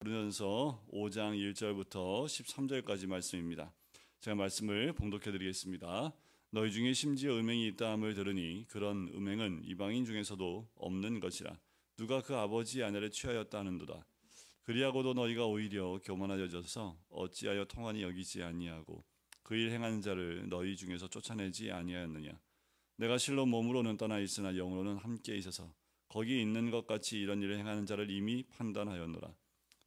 고린도전서 5장 1절부터 13절까지 말씀입니다. 제가 말씀을 봉독해 드리겠습니다. 너희 중에 심지어 음행이 있다함을 들으니 그런 음행은 이방인 중에서도 없는 것이라. 누가 그 아버지 아내를 취하였다 하는도다. 그리하고도 너희가 오히려 교만하여져서 어찌하여 통한이 여기지 아니하고 그 일 행하는 자를 너희 중에서 쫓아내지 아니하였느냐. 내가 실로 몸으로는 떠나 있으나 영으로는 함께 있어서 거기 있는 것 같이 이런 일을 행하는 자를 이미 판단하였노라.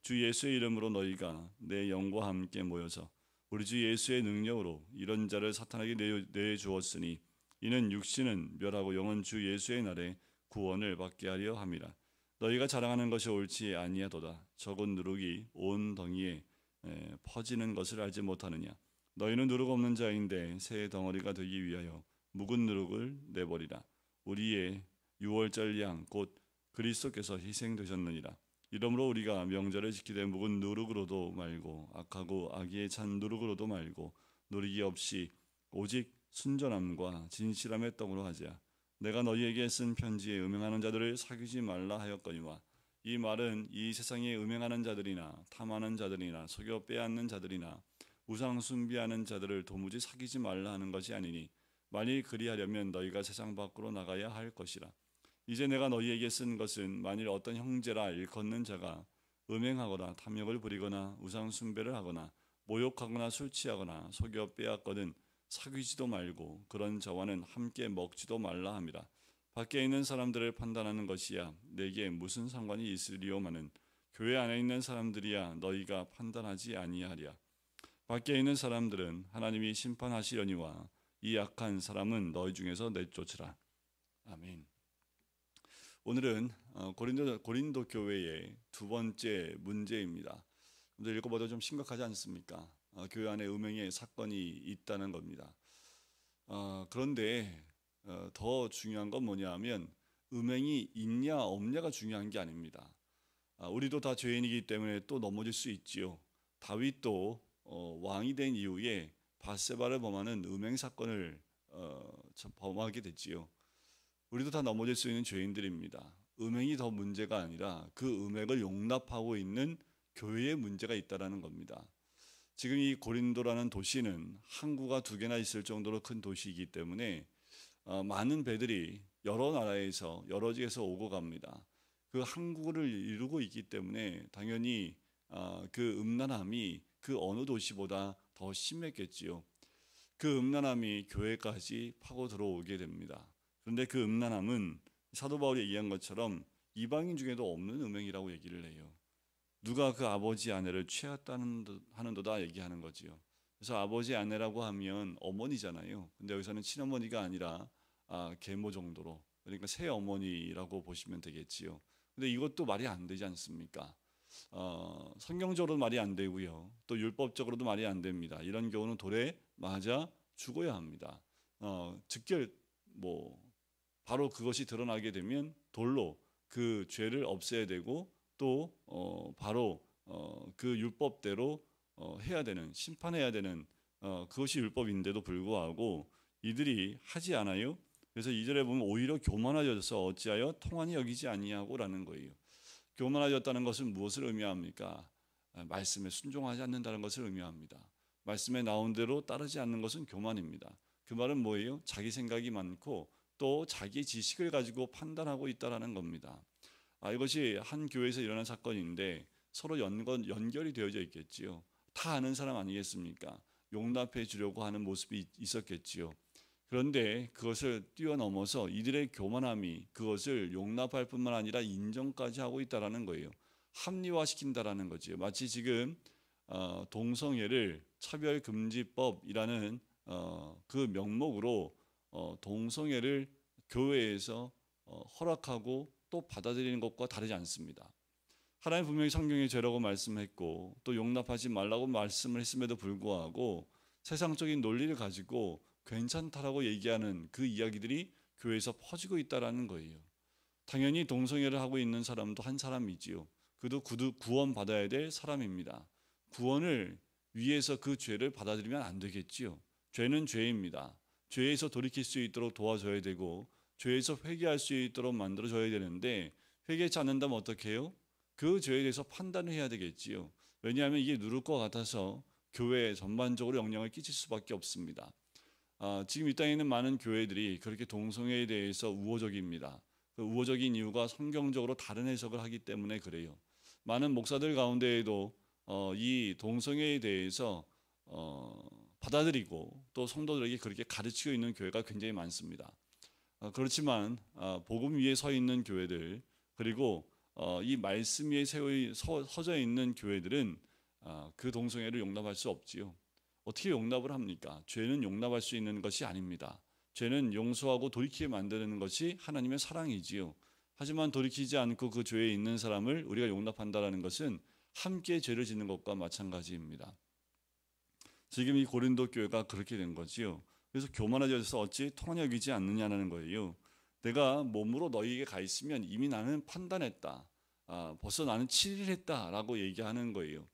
주 예수의 이름으로 너희가 내 영과 함께 모여서 우리 주 예수의 능력으로 이런 자를 사탄에게 내주었으니 이는 육신은 멸하고 영은 주 예수의 날에 구원을 받게 하려 함이라. 너희가 자랑하는 것이 옳지 아니하도다. 적은 누룩이 온 덩이에 퍼지는 것을 알지 못하느냐. 너희는 누룩 없는 자인데 새 덩어리가 되기 위하여 묵은 누룩을 내버리라. 우리의 유월절 양 곧 그리스도께서 희생되셨느니라. 이러므로 우리가 명절을 지키되 묵은 누룩으로도 말고 악하고 악의에 찬 누룩으로도 말고 누리기 없이 오직 순전함과 진실함의 떡으로 하자. 내가 너희에게 쓴 편지에 음행하는 자들을 사귀지 말라 하였거니와 이 말은 이 세상에 음행하는 자들이나 탐하는 자들이나 속여 빼앗는 자들이나 우상 숭배하는 자들을 도무지 사귀지 말라 하는 것이 아니니 만일 그리하려면 너희가 세상 밖으로 나가야 할 것이라. 이제 내가 너희에게 쓴 것은 만일 어떤 형제라 일컫는 자가 음행하거나 탐욕을 부리거나 우상 숭배를 하거나 모욕하거나 술 취하거나 속여 빼앗거든 사귀지도 말고 그런 자와는 함께 먹지도 말라 함이라. 밖에 있는 사람들을 판단하는 것이야 내게 무슨 상관이 있으리오마는 교회 안에 있는 사람들이야 너희가 판단하지 아니하랴. 밖에 있는 사람들은 하나님이 심판하시려니와 이 악한 사람은 너희 중에서 내쫓으라. 아멘. 오늘은 고린도 교회의 두 번째 문제입니다. 읽어봐도 좀 심각하지 않습니까? 교회 안에 음행의 사건이 있다는 겁니다. 그런데 더 중요한 건 뭐냐면 음행이 있냐 없냐가 중요한 게 아닙니다. 우리도 다 죄인이기 때문에 또 넘어질 수 있지요. 다윗도 왕이 된 이후에 밧세바를 범하는 음행 사건을 범하게 됐지요. 우리도 다 넘어질 수 있는 죄인들입니다. 음행이 더 문제가 아니라 그 음행을 용납하고 있는 교회에 문제가 있다는 겁니다. 지금 이 고린도라는 도시는 항구가 두 개나 있을 정도로 큰 도시이기 때문에 많은 배들이 여러 나라에서 여러 지에서 오고 갑니다. 그 항구를 이루고 있기 때문에 당연히 그 음란함이 그 어느 도시보다 더 심했겠지요. 그 음란함이 교회까지 파고 들어오게 됩니다. 그런데 그 음란함은 사도 바울이 얘기한 것처럼 이방인 중에도 없는 음행이라고 얘기를 해요. 누가 그 아버지 아내를 취하였다는도다 얘기하는 거지요. 그래서 아버지 아내라고 하면 어머니잖아요. 근데 여기서는 친어머니가 아니라 계모 정도로, 그러니까 새어머니라고 보시면 되겠지요. 근데 이것도 말이 안 되지 않습니까? 성경적으로도 말이 안 되고요. 또 율법적으로도 말이 안 됩니다. 이런 경우는 돌에 맞아 죽어야 합니다. 즉결 바로 그것이 드러나게 되면 돌로 그 죄를 없애야 되고 또 바로 그 율법대로 해야 되는, 심판해야 되는 그것이 율법인데도 불구하고 이들이 하지 않아요. 그래서 2절에 보면 오히려 교만하여져서 어찌하여 통한이 여기지 아니하고라는 거예요. 교만하였다는 것은 무엇을 의미합니까? 말씀에 순종하지 않는다는 것을 의미합니다. 말씀에 나온 대로 따르지 않는 것은 교만입니다. 그 말은 뭐예요? 자기 생각이 많고 또 자기 지식을 가지고 판단하고 있다는 겁니다. 이것이 한 교회에서 일어난 사건인데 서로 연결이 되어져 있겠지요. 다 아는 사람 아니겠습니까? 용납해 주려고 하는 모습이 있었겠지요. 그런데 그것을 뛰어넘어서 이들의 교만함이 그것을 용납할 뿐만 아니라 인정까지 하고 있다는 거예요. 합리화시킨다라는 거죠. 마치 지금 동성애를 차별금지법이라는 그 명목으로 동성애를 교회에서 허락하고 또 받아들이는 것과 다르지 않습니다. 하나님 분명히 성경에 죄라고 말씀했고 또 용납하지 말라고 말씀을 했음에도 불구하고 세상적인 논리를 가지고 괜찮다라고 얘기하는 그 이야기들이 교회에서 퍼지고 있다는 거예요. 당연히 동성애를 하고 있는 사람도 한 사람이지요. 그도 구원받아야 될 사람입니다. 구원을 위해서 그 죄를 받아들이면 안 되겠지요. 죄는 죄입니다. 죄에서 돌이킬 수 있도록 도와줘야 되고 죄에서 회개할 수 있도록 만들어줘야 되는데 회개치 않는다면 어떻게 해요? 그 죄에 대해서 판단을 해야 되겠지요. 왜냐하면 이게 누를 것 같아서 교회에 전반적으로 영향을 끼칠 수밖에 없습니다. 지금 이 땅에 있는 많은 교회들이 그렇게 동성애에 대해서 우호적입니다. 그 우호적인 이유가 성경적으로 다른 해석을 하기 때문에 그래요. 많은 목사들 가운데에도 이 동성애에 대해서 받아들이고 또 성도들에게 그렇게 가르치고 있는 교회가 굉장히 많습니다. 그렇지만 복음 위에 서 있는 교회들 그리고 이 말씀 위에 서져 있는 교회들은 그 동성애를 용납할 수 없지요. 어떻게 용납을 합니까? 죄는 용납할 수 있는 것이 아닙니다. 죄는 용서하고 돌이키게 만드는 것이 하나님의 사랑이지요. 하지만 돌이키지 않고 그 죄에 있는 사람을 우리가 용납한다는 것은 함께 죄를 짓는 것과 마찬가지입니다. 지금 이 고린도 교회가 그렇게 된 거지요. 그래서 교만해져서 어찌 통하냐 여기지 않느냐는 거예요. 내가 몸으로 너희에게 가 있으면 이미 나는 판단했다. 벌써 나는 7일 했다라고 얘기하는 거예요.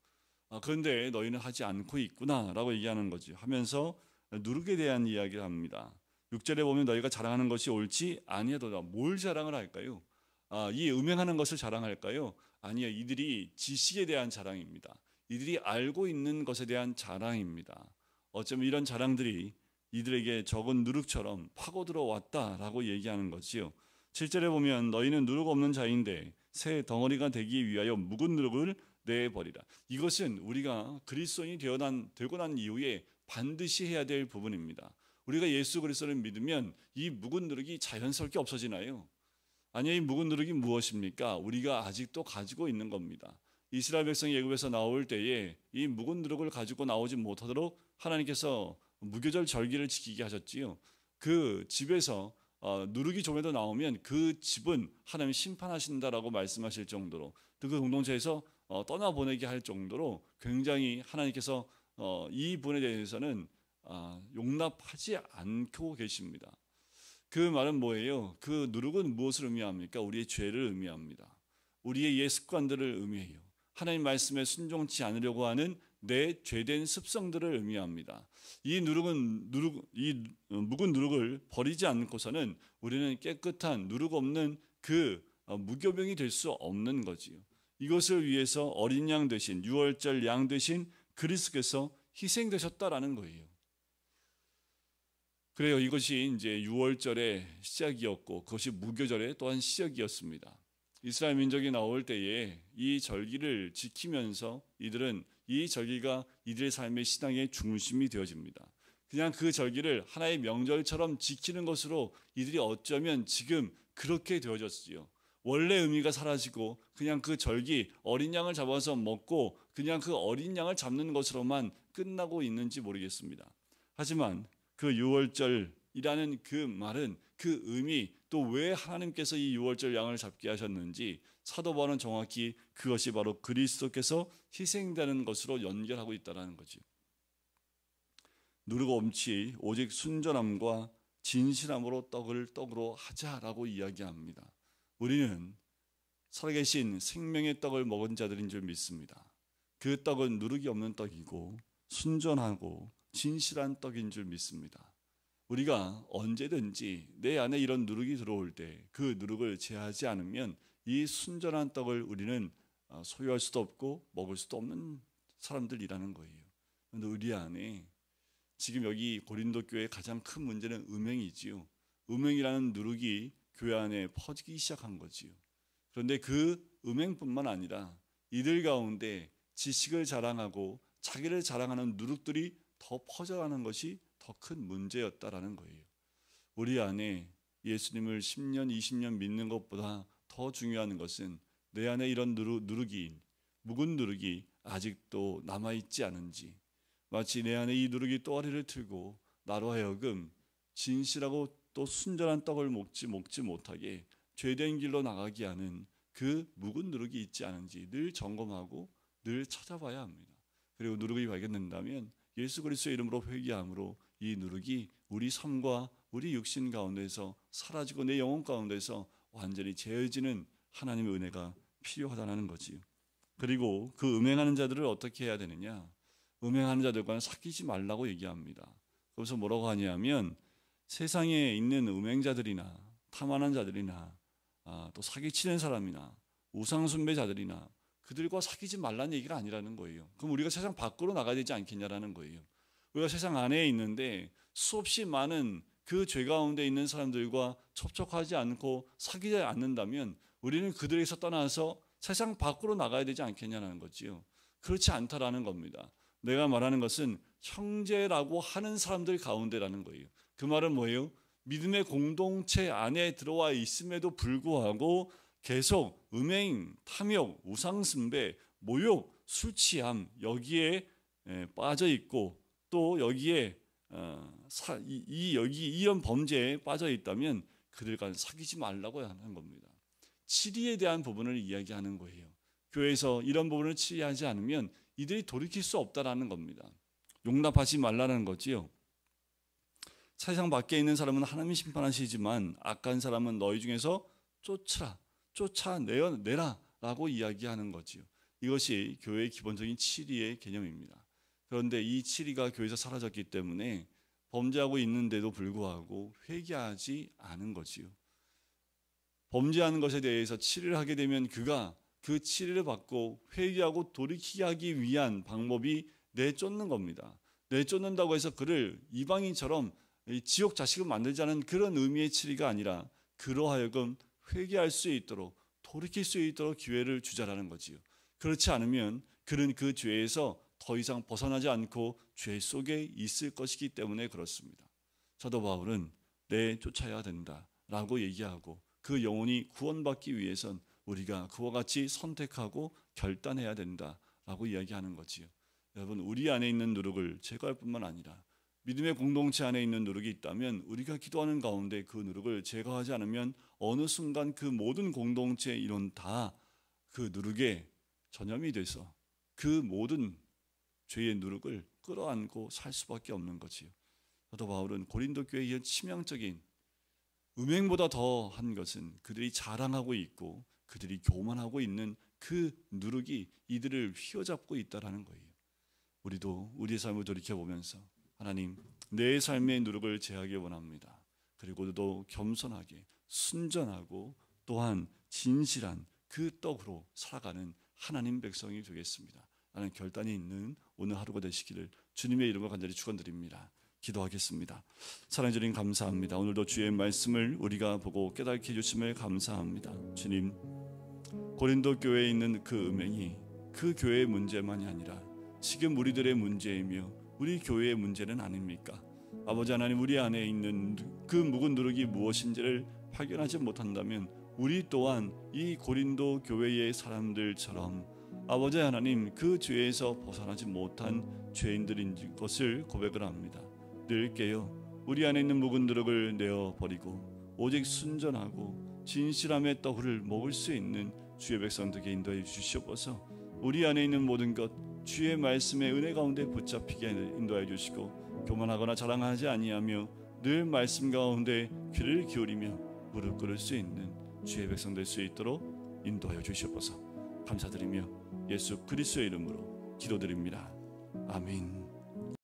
그런데 너희는 하지 않고 있구나라고 얘기하는 거죠. 하면서 누룩에 대한 이야기를 합니다. 6절에 보면 너희가 자랑하는 것이 옳지 아니하도다. 뭘 자랑을 할까요? 이 음행하는 것을 자랑할까요? 아니요. 이들이 지식에 대한 자랑입니다. 이들이 알고 있는 것에 대한 자랑입니다. 어쩌면 이런 자랑들이 이들에게 적은 누룩처럼 파고 들어왔다라고 얘기하는 거지요. 7절에 보면 너희는 누룩 없는 자인데 새 덩어리가 되기 위하여 묵은 누룩을 내버리라. 이것은 우리가 그리스도인이 되고 난 이후에 반드시 해야 될 부분입니다. 우리가 예수 그리스도를 믿으면 이 묵은 누룩이 자연스럽게 없어지나요? 아니요. 이 묵은 누룩이 무엇입니까? 우리가 아직도 가지고 있는 겁니다. 이스라엘 백성이 애굽에서 나올 때에 이 묵은 누룩을 가지고 나오지 못하도록 하나님께서 무교절 절기를 지키게 하셨지요. 그 집에서 누룩이 좀에도 나오면 그 집은 하나님이 심판하신다라고 말씀하실 정도로 그 공동체에서 떠나보내게 할 정도로 굉장히 하나님께서 이 분에 대해서는 용납하지 않고 계십니다. 그 말은 뭐예요? 그 누룩은 무엇을 의미합니까? 우리의 죄를 의미합니다. 우리의 옛 습관들을 의미해요. 하나님 말씀에 순종치 않으려고 하는 내 죄된 습성들을 의미합니다. 이 묵은 누룩을 버리지 않고서는 우리는 깨끗한 누룩 없는 그 무교병이 될 수 없는 거지요. 이것을 위해서 어린 양 되신 유월절 양 되신 그리스도께서 희생되셨다라는 거예요. 그래요. 이것이 이제 유월절의 시작이었고 그것이 무교절의 또한 시작이었습니다. 이스라엘 민족이 나올 때에 이 절기를 지키면서 이들은 이 절기가 이들의 삶의 신앙의 중심이 되어집니다. 그냥 그 절기를 하나의 명절처럼 지키는 것으로 이들이 어쩌면 지금 그렇게 되어졌지요. 원래 의미가 사라지고 그냥 그 절기 어린 양을 잡아서 먹고 그냥 그 어린 양을 잡는 것으로만 끝나고 있는지 모르겠습니다. 하지만 그 유월절이라는 그 말은 그 의미 또 왜 하나님께서 이 유월절 양을 잡게 하셨는지 사도 바울은 정확히 그것이 바로 그리스도께서 희생되는 것으로 연결하고 있다는 거죠. 누르고 엄치 오직 순전함과 진실함으로 떡으로 하자라고 이야기합니다. 우리는 살아계신 생명의 떡을 먹은 자들인 줄 믿습니다. 그 떡은 누룩이 없는 떡이고 순전하고 진실한 떡인 줄 믿습니다. 우리가 언제든지 내 안에 이런 누룩이 들어올 때 그 누룩을 제하지 않으면 이 순전한 떡을 우리는 소유할 수도 없고 먹을 수도 없는 사람들이라는 거예요. 그런데 우리 안에 지금 여기 고린도 교회의 가장 큰 문제는 음행이지요. 음행이라는 누룩이 교회 안에 퍼지기 시작한 거지요. 그런데 그 음행뿐만 아니라 이들 가운데 지식을 자랑하고 자기를 자랑하는 누룩들이 더 퍼져가는 것이 더 큰 문제였다라는 거예요. 우리 안에 예수님을 10년, 20년 믿는 것보다 더 중요한 것은 내 안에 이런 누룩이 묵은 누룩이 아직도 남아있지 않은지, 마치 내 안에 이 누룩이 또아리를 틀고 나로 하여금 진실하고 또 순전한 떡을 먹지 못하게 죄된 길로 나가게 하는 그 묵은 누룩이 있지 않은지 늘 점검하고 늘 찾아봐야 합니다. 그리고 누룩이 발견된다면 예수 그리스도의 이름으로 회개함으로 이 누룩이 우리 삶과 우리 육신 가운데서 사라지고 내 영혼 가운데서 완전히 제어지는 하나님의 은혜가 필요하다는 거지요. 그리고 그 음행하는 자들을 어떻게 해야 되느냐? 음행하는 자들과는 사귀지 말라고 얘기합니다. 그래서 뭐라고 하냐면 세상에 있는 음행자들이나 탐하는 자들이나 또 사기치는 사람이나 우상숭배자들이나 그들과 사귀지 말라는 얘기가 아니라는 거예요. 그럼 우리가 세상 밖으로 나가야 되지 않겠냐라는 거예요. 우리가 세상 안에 있는데 수없이 많은 그 죄 가운데 있는 사람들과 접촉하지 않고 사귀지 않는다면 우리는 그들에게서 떠나서 세상 밖으로 나가야 되지 않겠냐는 거지요. 그렇지 않다라는 겁니다. 내가 말하는 것은 형제라고 하는 사람들 가운데라는 거예요. 그 말은 뭐예요? 믿음의 공동체 안에 들어와 있음에도 불구하고 계속 음행, 탐욕, 우상숭배, 모욕, 술취함 여기에 빠져 있고 또 여기에 이런 범죄에 빠져 있다면 그들과 사귀지 말라고 하는 겁니다. 치리에 대한 부분을 이야기하는 거예요. 교회에서 이런 부분을 치리하지 않으면 이들이 돌이킬 수 없다라는 겁니다. 용납하지 말라는 거지요. 세상 밖에 있는 사람은 하나님이 심판하시지만 악한 사람은 너희 중에서 쫓아내라 라고 이야기하는 거지요. 이것이 교회의 기본적인 치리의 개념입니다. 그런데 이 치리가 교회에서 사라졌기 때문에 범죄하고 있는데도 불구하고 회개하지 않은 거지요. 범죄하는 것에 대해서 치리를 하게 되면 그가 그 치리를 받고 회개하고 돌이키게 하기 위한 방법이 내쫓는 겁니다. 내쫓는다고 해서 그를 이방인처럼 지옥 자식을 만들자는 그런 의미의 치리가 아니라 그로 하여금 회개할 수 있도록 돌이킬 수 있도록 기회를 주자라는 거지요. 그렇지 않으면 그는 그 죄에서 더 이상 벗어나지 않고 죄 속에 있을 것이기 때문에 그렇습니다. 사도 바울은 내쫓아야 된다라고 얘기하고 그 영혼이 구원받기 위해선 우리가 그와 같이 선택하고 결단해야 된다라고 이야기하는 거지요. 여러분, 우리 안에 있는 누룩을 제거할 뿐만 아니라 믿음의 공동체 안에 있는 누룩이 있다면 우리가 기도하는 가운데 그 누룩을 제거하지 않으면 어느 순간 그 모든 공동체의 이론 다 그 누룩에 전염이 돼서 그 모든 죄의 누룩을 끌어안고 살 수밖에 없는 거지요. 사도 바울은 고린도 교회의 치명적인 음행보다 더한 것은 그들이 자랑하고 있고 그들이 교만하고 있는 그 누룩이 이들을 휘어잡고 있다라는 거예요. 우리도 우리의 삶을 돌이켜보면서 하나님, 내 삶의 누룩을 제하기 원합니다. 그리고 또 겸손하게 순전하고 또한 진실한 그 떡으로 살아가는 하나님 백성이 되겠습니다. 라는 결단이 있는 오늘 하루가 되시기를 주님의 이름으로 간절히 축원드립니다. 기도하겠습니다. 사랑해 주님 감사합니다. 오늘도 주의 말씀을 우리가 보고 깨닫게 해주심을 감사합니다. 주님, 고린도 교회에 있는 그 음행이 그 교회의 문제만이 아니라 지금 우리들의 문제이며 우리 교회의 문제는 아닙니까? 아버지 하나님, 우리 안에 있는 그 묵은 누룩이 무엇인지를 발견하지 못한다면 우리 또한 이 고린도 교회의 사람들처럼 아버지 하나님, 그 죄에서 벗어나지 못한 죄인들인 것을 고백을 합니다. 늘 깨어 우리 안에 있는 묵은 누룩을 내어버리고 오직 순전하고 진실함의 떡을 먹을 수 있는 주의 백성들에게 인도해 주시옵소서. 우리 안에 있는 모든 것 주의 말씀의 은혜 가운데 붙잡히게 인도해 주시고 교만하거나 자랑하지 아니하며 늘 말씀 가운데 귀를 기울이며 무릎 꿇을 수 있는 주의 백성 될 수 있도록 인도하여 주시옵소서. 감사드리며 예수 그리스도의 이름으로 기도드립니다. 아멘.